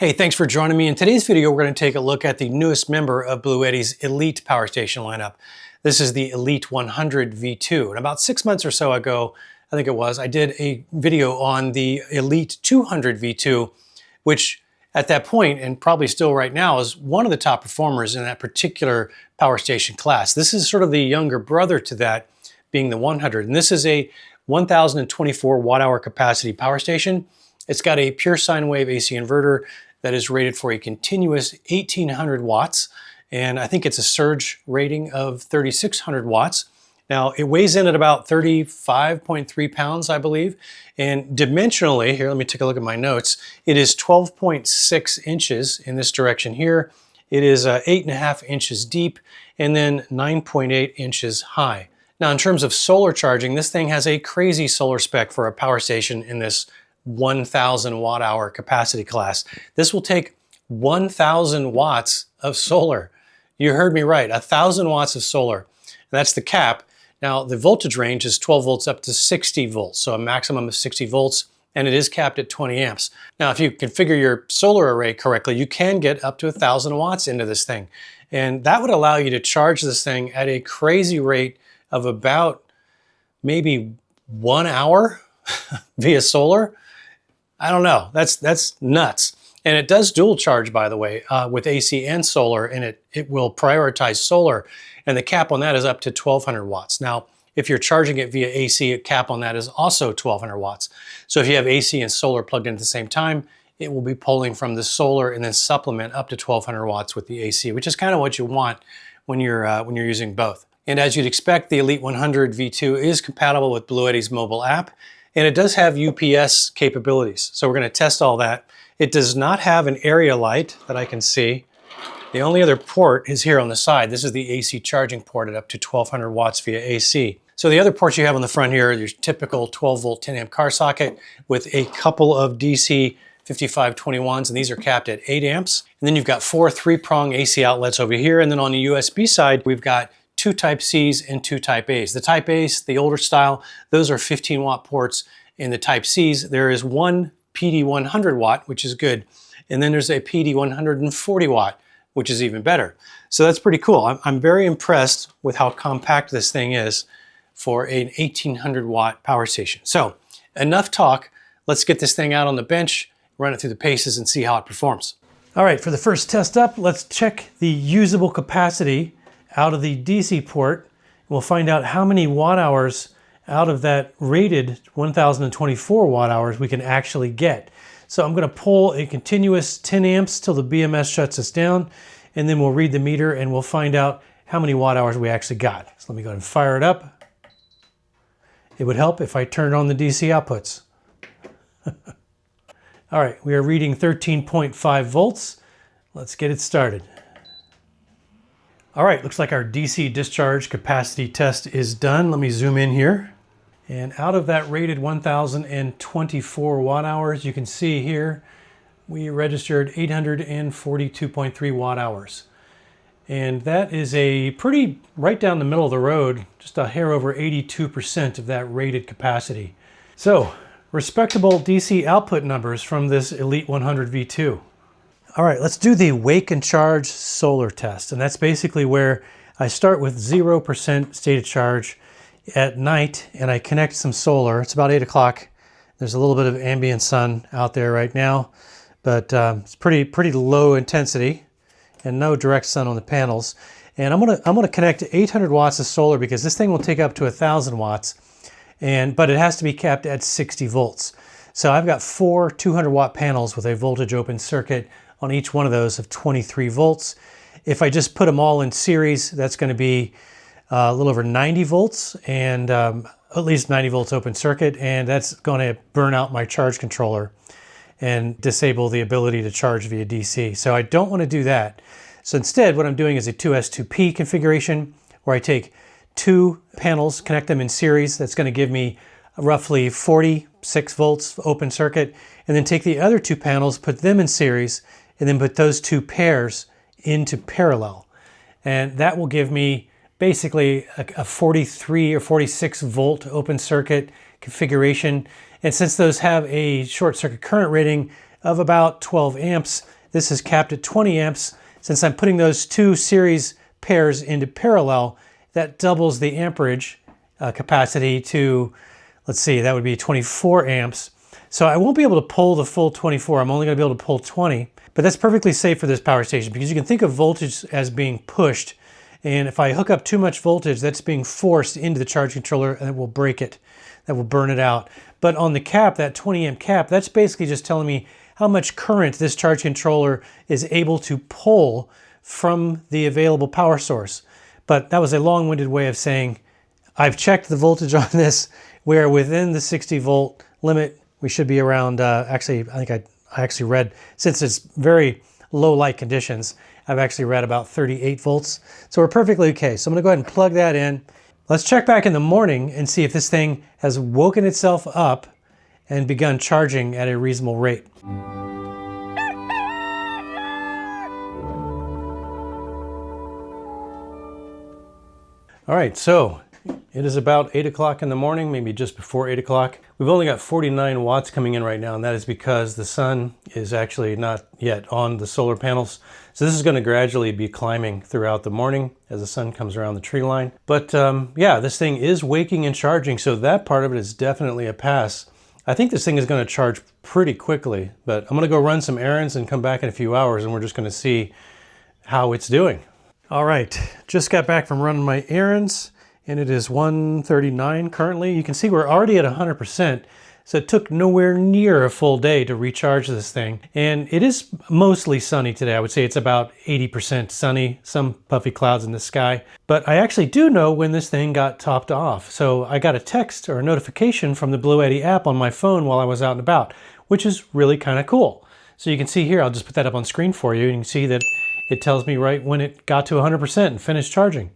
Hey, thanks for joining me. In today's video, we're going to take a look at the newest member of Bluetti's Elite power station lineup. This is the Elite 100 V2. And about 6 months or so ago, I think it was, I did a video on the Elite 200 V2, which at that point, and probably still right now, is one of the top performers in that particular power station class. This is sort of the younger brother to that, being the 100. And this is a 1024 watt-hour capacity power station. It's got a pure sine wave AC inverter that is rated for a continuous 1800 watts. And I think it's a surge rating of 3600 watts. Now it weighs in at about 35.3 pounds, I believe. And dimensionally, here, let me take a look at my notes. It is 12.6 inches in this direction here. It is 8.5 inches deep and then 9.8 inches high. Now in terms of solar charging, this thing has a crazy solar spec for a power station in this 1000 watt hour capacity class. This will take 1000 watts of solar. You heard me right, 1000 watts of solar. And that's the cap. Now the voltage range is 12 volts up to 60 volts, so a maximum of 60 volts, and it is capped at 20 amps. Now if you configure your solar array correctly, you can get up to 1000 watts into this thing. And that would allow you to charge this thing at a crazy rate of about maybe 1 hour via solar. I don't know, that's nuts. And it does dual charge, by the way, with AC and solar, and it will prioritize solar. And the cap on that is up to 1200 watts. Now, if you're charging it via AC, a cap on that is also 1200 watts. So if you have AC and solar plugged in at the same time, it will be pulling from the solar and then supplement up to 1200 watts with the AC, which is kind of what you want when you're using both. And as you'd expect, the Elite 100 V2 is compatible with Bluetti's mobile app. And it does have UPS capabilities. So we're going to test all that. It does not have an area light that I can see. The only other port is here on the side. This is the AC charging port at up to 1200 watts via AC. So the other ports you have on the front here are your typical 12 volt 10 amp car socket with a couple of DC 5521s, and these are capped at 8 amps. And then you've got 4 3-prong AC outlets over here. And then on the USB side, we've got 2 Type Cs and 2 Type As. The Type As, the older style, those are 15 watt ports. In the Type Cs, there is one PD 100 watt, which is good. And then there's a PD 140 watt, which is even better. So that's pretty cool. I'm very impressed with how compact this thing is for an 1800 watt power station. So enough talk. Let's get this thing out on the bench, run it through the paces and see how it performs. All right, for the first test up, let's check the usable capacity out of the DC port. We'll find out how many watt hours out of that rated 1024 watt hours we can actually get. So I'm going to pull a continuous 10 amps till the BMS shuts us down, and then we'll read the meter and we'll find out how many watt hours we actually got. So let me go ahead and fire it up. It would help if I turned on the DC outputs. All right, we are reading 13.5 volts. Let's get it started. All right, looks like our DC discharge capacity test is done. Let me zoom in here. And out of that rated 1024 watt hours, you can see here, we registered 842.3 watt hours. And that is a pretty right down the middle of the road, just a hair over 82% of that rated capacity. So, respectable DC output numbers from this Elite 100 V2. All right, let's do the wake and charge solar test. And that's basically where I start with 0% stated charge at night and I connect some solar. It's about 8 o'clock. There's a little bit of ambient sun out there right now, but it's pretty low intensity and no direct sun on the panels. And I'm gonna connect 800 watts of solar because this thing will take up to 1000 watts, but it has to be capped at 60 volts. So I've got 4 200 watt panels with a voltage open circuit on each one of those of 23 volts. If I just put them all in series, that's going to be a little over 90 volts and at least 90 volts open circuit, and that's going to burn out my charge controller and disable the ability to charge via DC. So I don't want to do that. So instead, what I'm doing is a 2S2P configuration where I take 2 panels, connect them in series. That's going to give me roughly 46 volts open circuit, and then take the other 2 panels, put them in series, and then put those 2 pairs into parallel. And that will give me basically a 43 or 46 volt open circuit configuration. And since those have a short circuit current rating of about 12 amps. This is capped at 20 amps. Since I'm putting those two series pairs into parallel, that doubles the amperage capacity to, let's see, that would be 24 amps. So I won't be able to pull the full 24. I'm only going to be able to pull 20, but that's perfectly safe for this power station because you can think of voltage as being pushed. And if I hook up too much voltage, that's being forced into the charge controller and it will break it. That will burn it out. But on the cap, that 20 amp cap, that's basically just telling me how much current this charge controller is able to pull from the available power source. But that was a long-winded way of saying I've checked the voltage on this. We're within the 60 volt limit. We should be around, actually, I think I actually read, since it's very low light conditions, I've actually read about 38 volts. So we're perfectly okay. So I'm gonna go ahead and plug that in. Let's check back in the morning and see if this thing has woken itself up and begun charging at a reasonable rate. All right, so it is about 8 o'clock in the morning, maybe just before 8 o'clock. We've only got 49 watts coming in right now, and that is because the sun is actually not yet on the solar panels. So this is going to gradually be climbing throughout the morning as the sun comes around the tree line. But yeah, this thing is waking and charging, so that part of it is definitely a pass. I think this thing is going to charge pretty quickly, but I'm going to go run some errands and come back in a few hours, and we're just going to see how it's doing. All right, just got back from running my errands, and it is 1:39 currently. You can see we're already at 100%, so it took nowhere near a full day to recharge this thing. And it is mostly sunny today. I would say it's about 80% sunny, some puffy clouds in the sky. But I actually do know when this thing got topped off. So I got a text or a notification from the Bluetti app on my phone while I was out and about, which is really kind of cool. So you can see here, I'll just put that up on screen for you. You can see that it tells me right when it got to 100% and finished charging.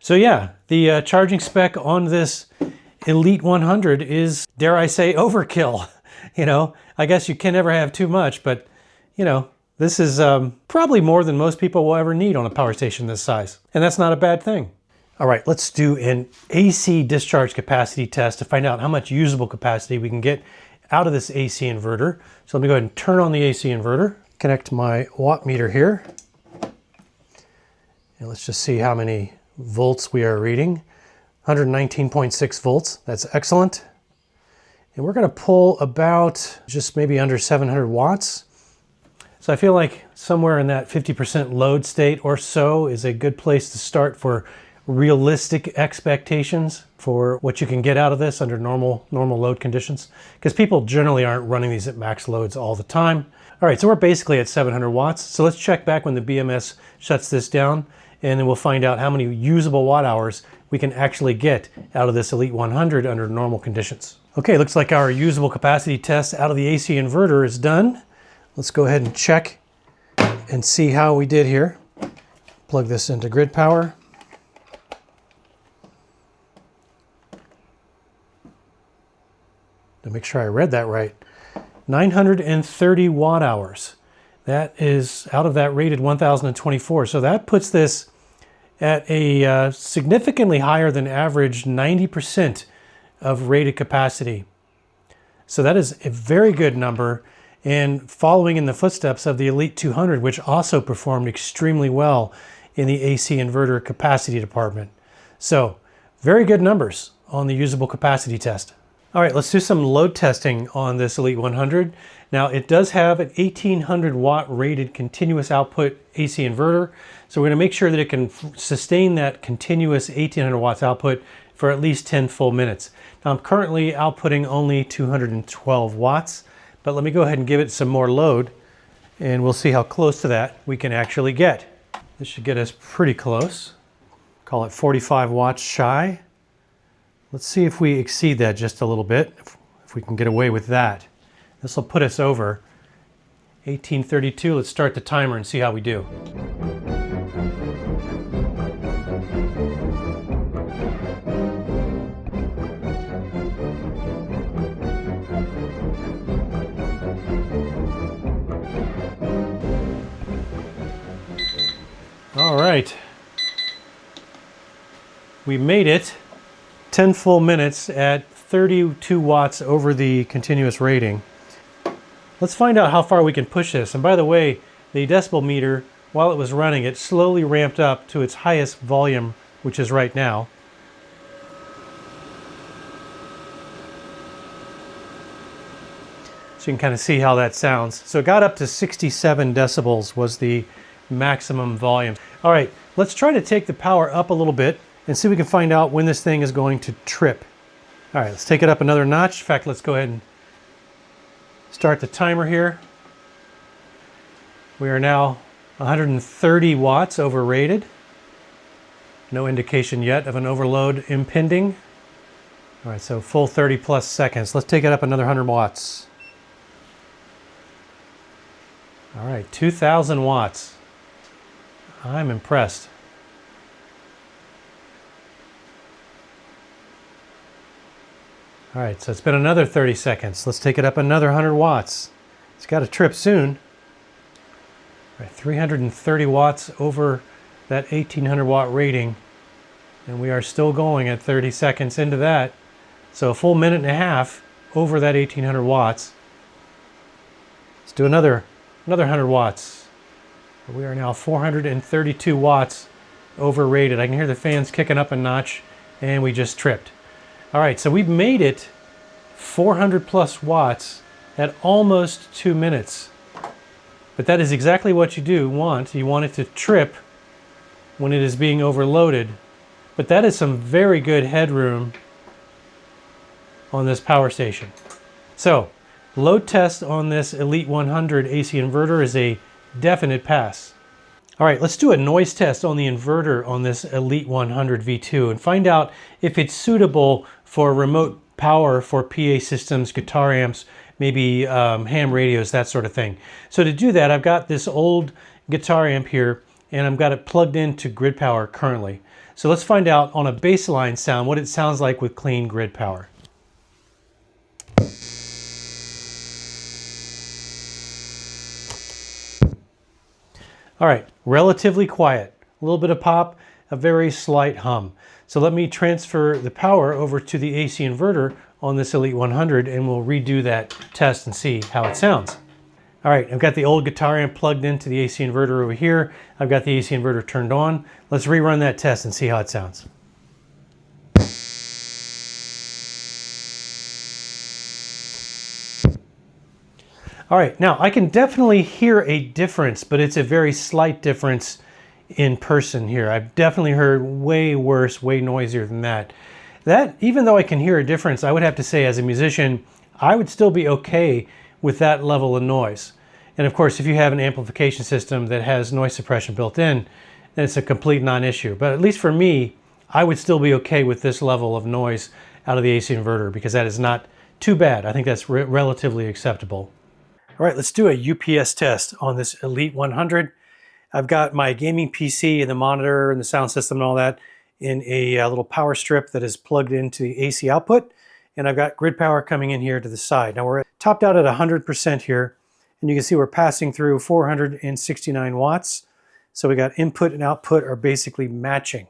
So yeah, the charging spec on this Elite 100 is, dare I say, overkill. You know, I guess you can never have too much, but you know, this is probably more than most people will ever need on a power station this size. And that's not a bad thing. All right, let's do an AC discharge capacity test to find out how much usable capacity we can get out of this AC inverter. So let me go ahead and turn on the AC inverter, connect my watt meter here. And let's just see how many volts we are reading. 119.6 volts, that's excellent. And we're gonna pull about just maybe under 700 watts. So I feel like somewhere in that 50% load state or so is a good place to start for realistic expectations for what you can get out of this under normal load conditions. Because people generally aren't running these at max loads all the time. All right, so we're basically at 700 watts. So let's check back when the BMS shuts this down, and then we'll find out how many usable watt hours we can actually get out of this Elite 100 under normal conditions. Okay, looks like our usable capacity test out of the AC inverter is done. Let's go ahead and check and see how we did here. Plug this into grid power. To make sure I read that right. 930 watt hours. That is out of that rated 1024. So that puts this at a significantly higher than average 90% of rated capacity. So that is a very good number, and following in the footsteps of the Elite 200, which also performed extremely well in the AC inverter capacity department. So very good numbers on the usable capacity test. All right, let's do some load testing on this Elite 100. Now it does have an 1800 watt rated continuous output AC inverter. So we're gonna make sure that it can sustain that continuous 1800 watts output for at least 10 full minutes. Now I'm currently outputting only 212 watts, but let me go ahead and give it some more load and we'll see how close to that we can actually get. This should get us pretty close. Call it 45 watts shy. Let's see if we exceed that just a little bit, if we can get away with that. This will put us over 1832. Let's start the timer and see how we do. All right. We made it. 10 full minutes at 32 watts over the continuous rating. Let's find out how far we can push this. And by the way, the decibel meter, while it was running, it slowly ramped up to its highest volume, which is right now. So you can kind of see how that sounds. So it got up to 67 decibels was the maximum volume. All right, let's try to take the power up a little bit and see if we can find out when this thing is going to trip. All right, let's take it up another notch. In fact, let's go ahead and start the timer here. We are now 130 watts overrated. No indication yet of an overload impending. All right, so full 30 plus seconds. Let's take it up another 100 watts. All right, 2,000 watts. I'm impressed. All right, so it's been another 30 seconds. Let's take it up another 100 watts. It's got to trip soon. All right, 330 watts over that 1800 watt rating. And we are still going at 30 seconds into that. So a full minute and a half over that 1800 watts. Let's do another 100 watts. We are now 432 watts overrated. I can hear the fans kicking up a notch, and we just tripped. All right, so we've made it 400 plus watts at almost 2 minutes. But that is exactly what you want. You want it to trip when it is being overloaded. But that is some very good headroom on this power station. So, load test on this Elite 100 AC inverter is a definite pass. All right, let's do a noise test on the inverter on this Elite 100 V2 and find out if it's suitable for remote power for PA systems, guitar amps, maybe ham radios, that sort of thing. So to do that, I've got this old guitar amp here, and I've got it plugged into grid power currently. So let's find out on a baseline sound what it sounds like with clean grid power. All right, relatively quiet, a little bit of pop, a very slight hum. So let me transfer the power over to the AC inverter on this Elite 100 and we'll redo that test and see how it sounds. All right, I've got the old guitar amp plugged into the AC inverter over here. I've got the AC inverter turned on. Let's rerun that test and see how it sounds. All right, now I can definitely hear a difference, but it's a very slight difference in person here. I've definitely heard way worse, way noisier than that. Even though I can hear a difference, I would have to say as a musician, I would still be okay with that level of noise. And of course, if you have an amplification system that has noise suppression built in, then it's a complete non-issue. But at least for me, I would still be okay with this level of noise out of the AC inverter because that is not too bad. I think that's relatively acceptable. All right, let's do a UPS test on this Elite 100. I've got my gaming PC and the monitor and the sound system and all that in a little power strip that is plugged into the AC output. And I've got grid power coming in here to the side. Now we're topped out at 100% here. And you can see we're passing through 469 watts. So we got input and output are basically matching.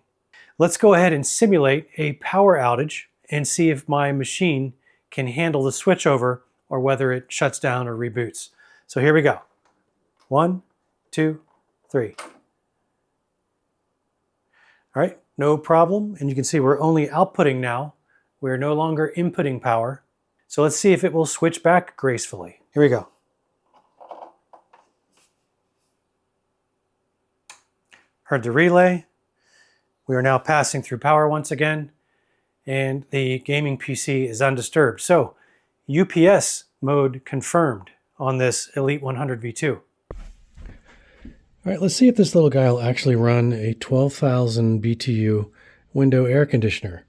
Let's go ahead and simulate a power outage and see if my machine can handle the switchover or whether it shuts down or reboots. So here we go. 1, 2, 3. All right, no problem. And you can see we're only outputting now. We're no longer inputting power. So let's see if it will switch back gracefully. Here we go. Heard the relay. We are now passing through power once again, and the gaming PC is undisturbed. So UPS mode confirmed on this Elite 100 V2. All right, let's see if this little guy will actually run a 12,000 BTU window air conditioner.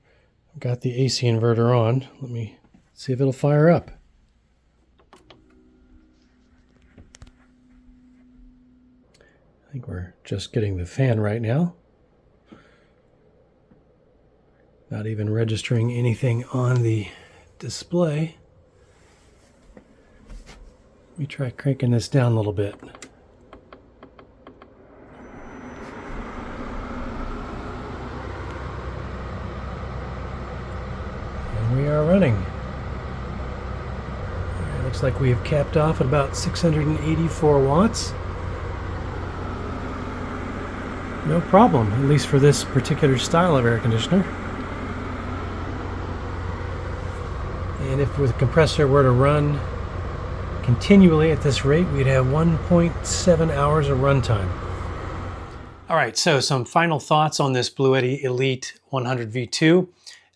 I've got the AC inverter on. Let me see if it'll fire up. I think we're just getting the fan right now. Not even registering anything on the display. Let me try cranking this down a little bit. And we are running. Looks like we have capped off at about 684 watts. No problem, at least for this particular style of air conditioner. And if the compressor were to run continually at this rate, we'd have 1.7 hours of runtime. All right, so some final thoughts on this Bluetti Elite 100 V2.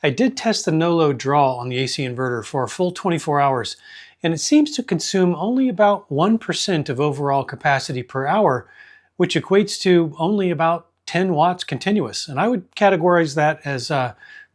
I did test the no-load draw on the AC inverter for a full 24 hours, and it seems to consume only about 1% of overall capacity per hour, which equates to only about 10 watts continuous. And I would categorize that as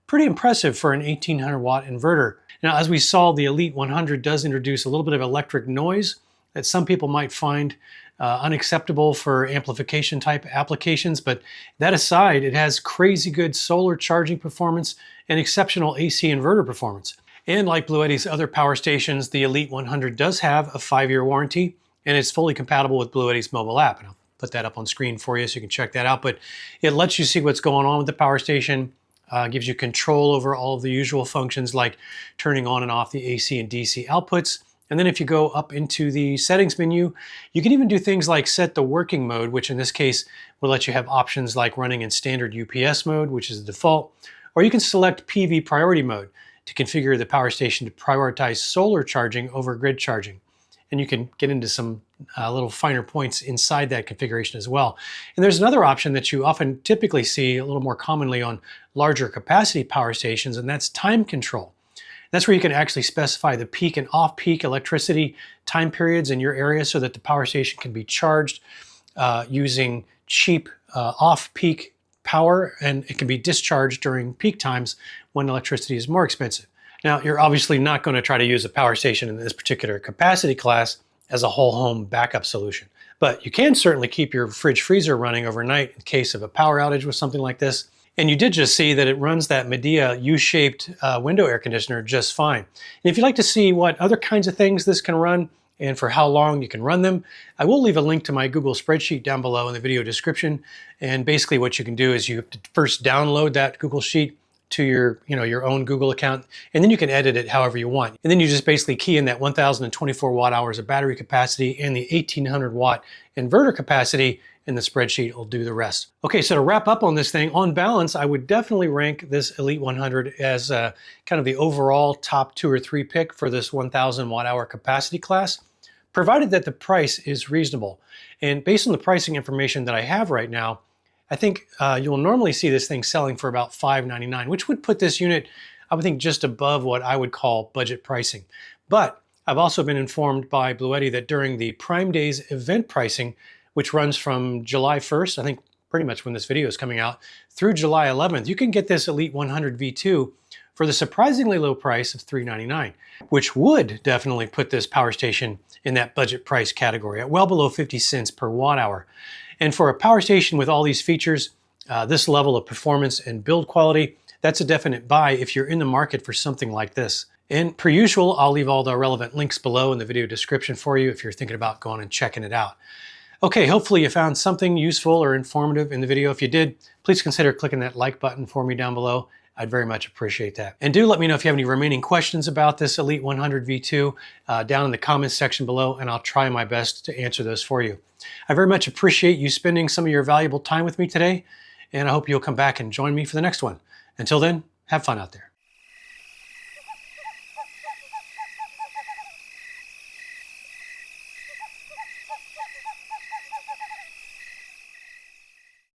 pretty impressive for an 1800 watt inverter. Now, as we saw, the Elite 100 does introduce a little bit of electric noise that some people might find unacceptable for amplification type applications, but that aside, it has crazy good solar charging performance and exceptional AC inverter performance. And like Bluetti's other power stations, the Elite 100 does have a 5-year warranty, and it's fully compatible with Bluetti's mobile app. And I'll put that up on screen for you so you can check that out. But it lets you see what's going on with the power station, gives you control over all of the usual functions like turning on and off the AC and DC outputs. And then if you go up into the settings menu, you can even do things like set the working mode, which in this case will let you have options like running in standard UPS mode, which is the default, or you can select PV priority mode to configure the power station to prioritize solar charging over grid charging. And you can get into some little finer points inside that configuration as well. And there's another option that you often typically see a little more commonly on larger capacity power stations, and that's time control. That's where you can actually specify the peak and off-peak electricity time periods in your area so that the power station can be charged using cheap off-peak power, and it can be discharged during peak times when electricity is more expensive. Now, you're obviously not going to try to use a power station in this particular capacity class as a whole home backup solution, but you can certainly keep your fridge freezer running overnight in case of a power outage with something like this. And you did just see that it runs that Medea U-shaped window air conditioner just fine. And if you'd like to see what other kinds of things this can run and for how long you can run them, I will leave a link to my Google spreadsheet down below in the video description. And basically what you can do is you have to first download that Google sheet to your own Google account, and then you can edit it however you want. And then you just basically key in that 1,024 watt hours of battery capacity and the 1,800 watt inverter capacity, and the spreadsheet will do the rest. Okay, so to wrap up on this thing, on balance, I would definitely rank this Elite 100 as kind of the overall top 2 or 3 pick for this 1,000 watt hour capacity class, provided that the price is reasonable. And based on the pricing information that I have right now, I think you'll normally see this thing selling for about $599, which would put this unit, I would think, just above what I would call budget pricing. But I've also been informed by Bluetti that during the Prime Days event pricing, which runs from July 1st, I think pretty much when this video is coming out, through July 11th, you can get this Elite 100 V2 for the surprisingly low price of $399, which would definitely put this power station in that budget price category at well below 50 cents per watt hour. And for a power station with all these features, this level of performance and build quality, that's a definite buy if you're in the market for something like this. And per usual, I'll leave all the relevant links below in the video description for you if you're thinking about going and checking it out. Okay, hopefully you found something useful or informative in the video. If you did, please consider clicking that like button for me down below. I'd very much appreciate that. And do let me know if you have any remaining questions about this Elite 100 V2 down in the comments section below, and I'll try my best to answer those for you. I very much appreciate you spending some of your valuable time with me today, and I hope you'll come back and join me for the next one. Until then, have fun out there.